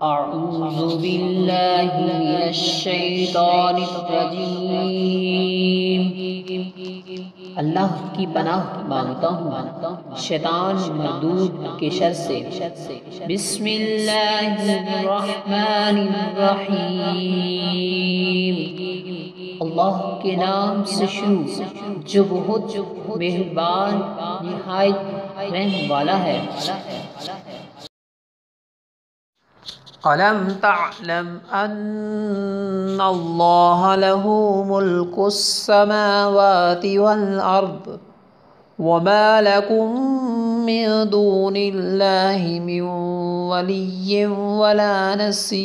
أعوذ بالله من الشيطان الرجيم اللہ کی پناہ مانگتا ہوں شیطان مردود کے شر سے۔ بسم اللہ الرحمن الرحیم، اللہ کے نام سے شروع جو بہت مہربان نہایت رحم والا ہے۔ أَلَمْ تَعْلَمْ أَنَّ اللَّهَ لَهُ مُلْكُ السَّمَاوَاتِ وَالْأَرْضِ وَمَا لَكُم مِّن دُونِ اللَّهِ مِن وَلِيٍّ وَلَا نَصِيرٍ۔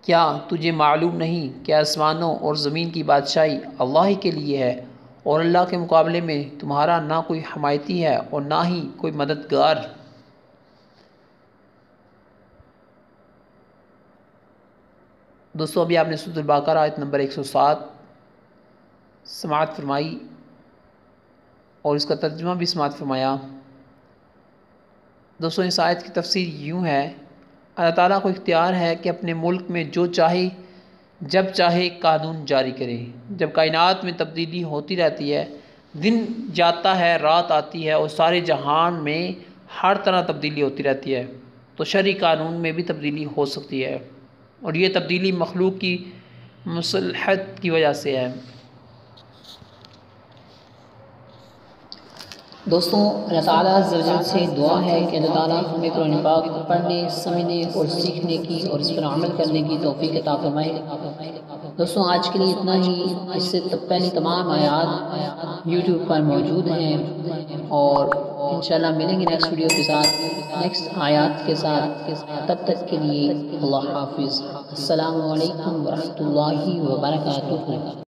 کیا تجھے معلوم نہیں کہ آسمانوں اور زمین کی بادشاہی اللہ ہی کے لیے ہے، اور اللہ کے مقابلے میں تمہارا نہ کوئی حمایتی ہے اور نہ ہی کوئی مددگار۔ دوستو ابھی آپ نے سورۃ البقرہ آیت نمبر 107 سماعت فرمائی اور اس کا ترجمہ بھی سماعت فرمایا۔ دوستو اس آیت کی تفسیر یوں ہے، اللہ تعالیٰ کو اختیار ہے کہ اپنے ملک میں جو چاہے جب چاہے قانون جاری کرے۔ جب کائنات میں تبدیلی ہوتی رہتی ہے، دن جاتا ہے رات آتی ہے اور سارے جہان میں ہر طرح تبدیلی ہوتی رہتی ہے، تو شرعی قانون میں بھی تبدیلی ہو سکتی ہے، اور یہ تبدیلی مخلوق کی مصلحت کی وجہ سے ہے۔ دوستوں اللہ تعالیٰ عز و جل سے دعا ہے کہ اللہ تعالیٰ ہمیں قرآن پاک پڑھنے، سمجھنے اور سیکھنے کی اور اس پر عمل کرنے کی توفیق عطا فرمائے۔ دوستوں آج کے لیے اتنا ہی۔ اس سے پہلی تمام آیات یوٹیوب پر موجود ہیں، اور انشاءاللہ ملیں گے نیکسٹ ویڈیو کے ساتھ، نیکسٹ آیات کے ساتھ۔ تب تک کے لیے اللہ حافظ۔ السلام علیکم ورحمۃ اللہ وبرکاتہ۔